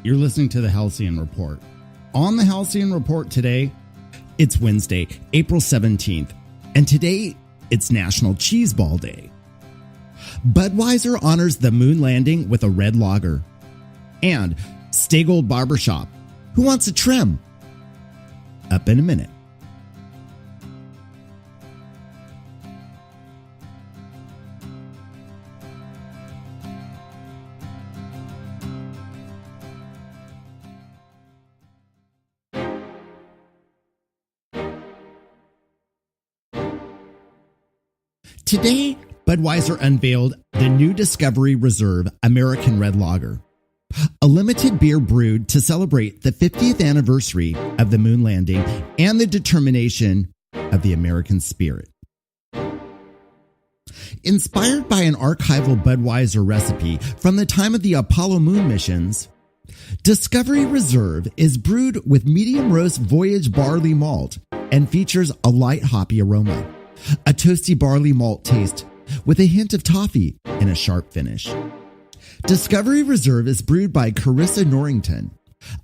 You're listening to the HALCYON Report. On the HALCYON Report today, it's Wednesday, April 17th, and today it's National Cheese Ball Day. Budweiser honors the moon landing with a red lager. And Stay Gold Barbershop. Who wants a trim? Up in a minute. Today, Budweiser unveiled the new Discovery Reserve American Red Lager, a limited beer brewed to celebrate the 50th anniversary of the moon landing and the determination of the American spirit. Inspired by an archival Budweiser recipe from the time of the Apollo moon missions, Discovery Reserve is brewed with medium roast Voyage barley malt and features a light hoppy aroma, a toasty barley malt taste with a hint of toffee and a sharp finish. Discovery Reserve is brewed by Carissa Norrington,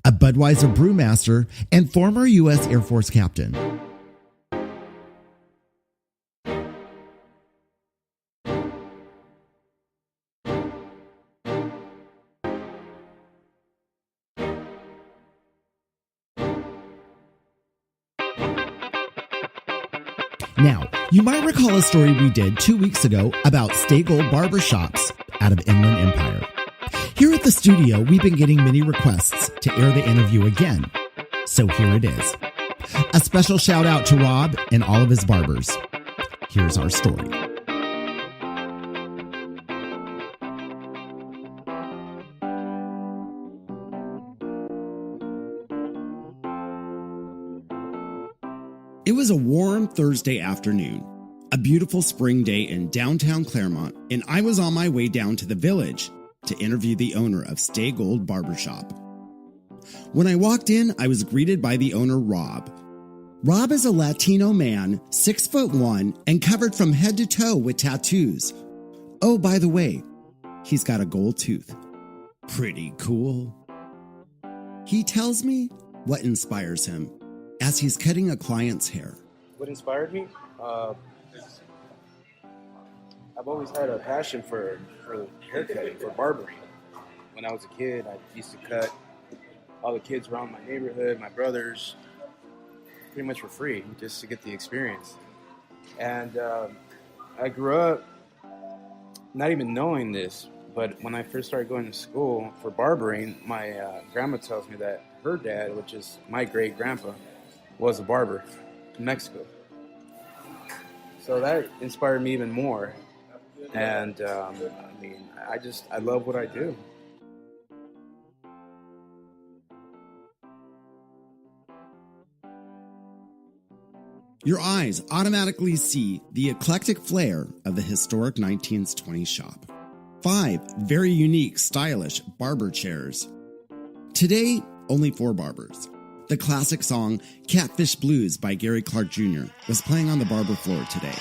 a Budweiser brewmaster and former U.S. Air Force captain. Now, you might recall a story we did 2 weeks ago about Stay Gold Barbershops out of Inland Empire. Here at the studio, we've been getting many requests to air the interview again. So here it is. A special shout out to Rob and all of his barbers. Here's our story. It was a warm Thursday afternoon, a beautiful spring day in downtown Claremont, and I was on my way down to the village to interview the owner of Stay Gold Barbershop. When I walked in, I was greeted by the owner, Rob. Rob is a Latino man, 6'1", and covered from head to toe with tattoos. Oh, by the way, he's got a gold tooth. Pretty cool. He tells me what inspires him as he's cutting a client's hair. What inspired me? I've always had a passion for haircutting, for barbering. When I was a kid, I used to cut all the kids around my neighborhood, my brothers, pretty much for free, just to get the experience. And I grew up not even knowing this, but when I first started going to school for barbering, my grandma tells me that her dad, which is my great-grandpa, was a barber in Mexico. So that inspired me even more. And I love what I do. Your eyes automatically see the eclectic flair of the historic 1920s shop. 5 very unique, stylish barber chairs. Today, only 4 barbers. The classic song Catfish Blues by Gary Clark Jr. was playing on the barber floor today.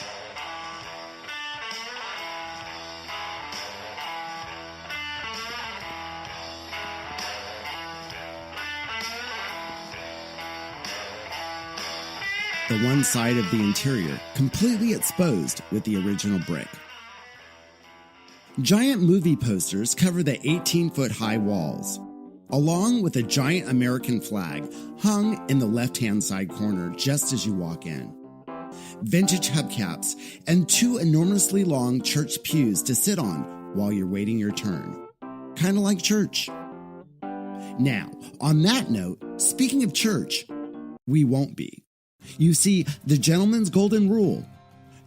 The one side of the interior completely exposed with the original brick. Giant movie posters cover the 18-foot high walls, along with a giant American flag hung in the left-hand side corner just as you walk in. Vintage hubcaps and 2 enormously long church pews to sit on while you're waiting your turn. Kind of like church. Now, on that note, speaking of church, we won't be. You see, the gentleman's golden rule: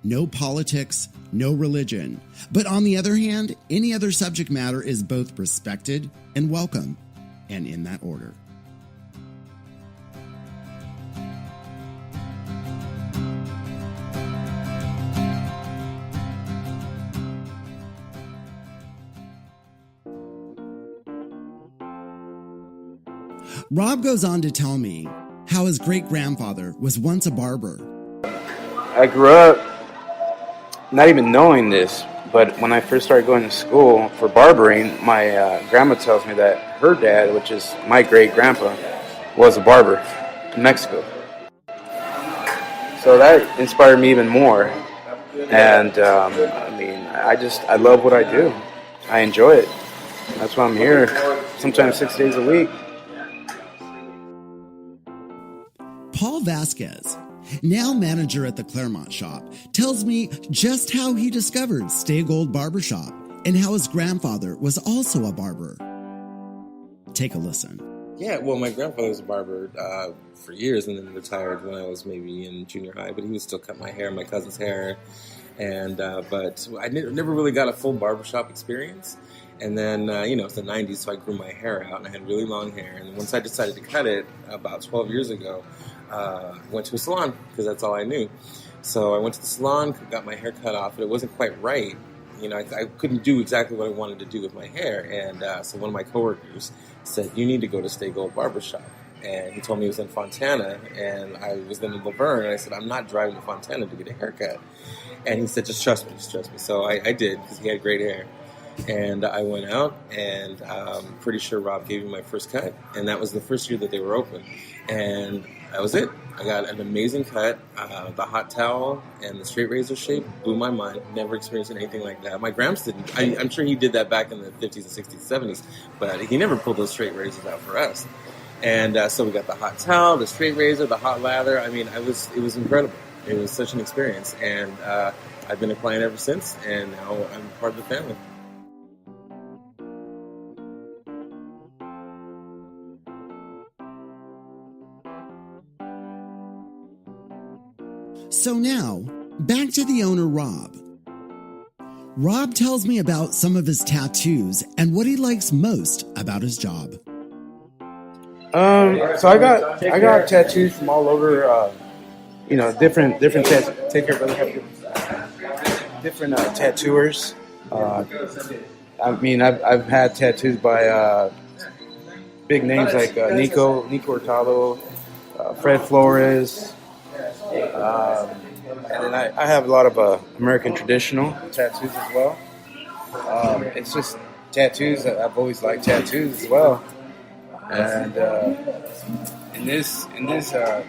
no politics, no religion. But on the other hand, any other subject matter is both respected and welcome, and in that order. Rob goes on to tell me how his great-grandfather was once a barber. I grew up not even knowing this, But when I first started going to school for barbering, my grandma tells me that her dad, which is my great grandpa, was a barber in Mexico. So that inspired me even more. And I love what I do. I enjoy it. That's why I'm here, sometimes 6 days a week. Paul Vasquez, now manager at the Claremont shop, tells me just how he discovered Stay Gold Barbershop and how his grandfather was also a barber. Take a listen. Yeah, well, my grandfather was a barber for years and then retired when I was maybe in junior high, but he would still cut my hair, my cousin's hair. And but I never really got a full barbershop experience. And then, it's the 90s, so I grew my hair out, and I had really long hair. And once I decided to cut it about 12 years ago, I went to a salon, because that's all I knew. So I went to the salon, got my hair cut off, but it wasn't quite right. I couldn't do exactly what I wanted to do with my hair. And so one of my coworkers said, you need to go to Stay Gold Barbershop. And he told me it was in Fontana, and I was in Laverne, and I said, I'm not driving to Fontana to get a haircut. And he said, just trust me. So I did, because he had great hair. And I went out, and I'm pretty sure Rob gave me my first cut. And that was the first year that they were open. And that was it. I got an amazing cut. The hot towel and the straight razor shape blew my mind. Never experienced anything like that. My Gramps didn't. I'm sure he did that back in the 50s and 60s, 70s. But he never pulled those straight razors out for us. And so we got the hot towel, the straight razor, the hot lather. I mean, it was incredible. It was such an experience. And I've been a client ever since. And now I'm part of the family. So now, back to the owner, Rob. Rob tells me about some of his tattoos and what he likes most about his job. So I got tattoos from all over, different tattoos. Take care, brother. Different tattooers. I've had tattoos by big names like Nico Hurtado, Fred Flores. And then I have a lot of American traditional tattoos as well. It's just tattoos. I've always liked tattoos as well. And in this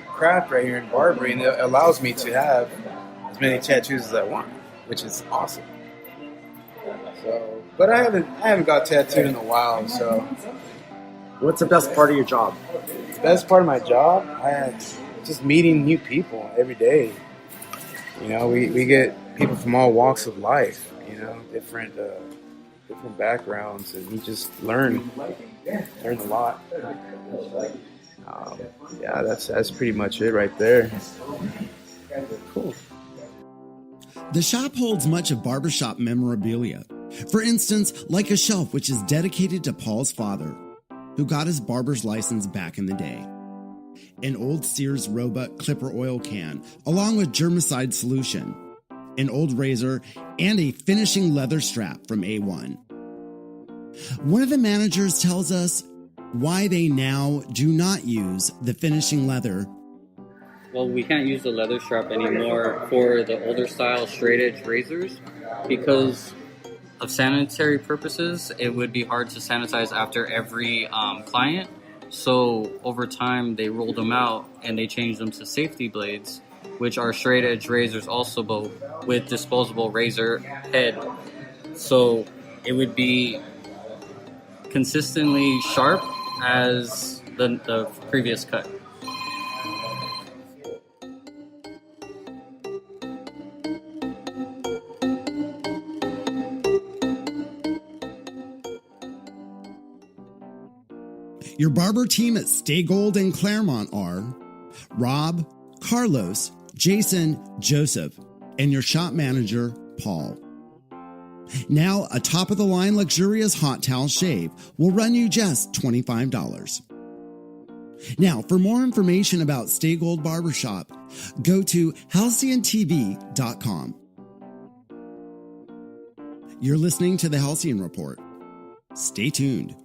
craft right here in barbering, it allows me to have as many tattoos as I want, which is awesome. So, but I haven't got tattooed in a while. So, what's the best part of your job? The best part of my job, just meeting new people every day. We get people from all walks of life. Different backgrounds, and you just learn a lot. That's pretty much it right there. Cool. The shop holds much of barbershop memorabilia. For instance, like a shelf which is dedicated to Paul's father, who got his barber's license back in the day. An old Sears Roebuck Clipper oil can, along with germicide solution, an old razor, and a finishing leather strap from A1. One of the managers tells us why they now do not use the finishing leather. Well, we can't use the leather strap anymore for the older style straight edge razors because of sanitary purposes. It would be hard to sanitize after every client. So over time, they rolled them out and they changed them to safety blades, which are straight edge razors also, but with disposable razor head. So it would be consistently sharp as the previous cut. Your barber team at Stay Gold and Claremont are Rob, Carlos, Jason, Joseph, and your shop manager, Paul. Now, a top-of-the-line luxurious hot towel shave will run you just $25. Now, for more information about Stay Gold Barbershop, go to HALCYONTV.com. You're listening to the Halcyon Report. Stay tuned.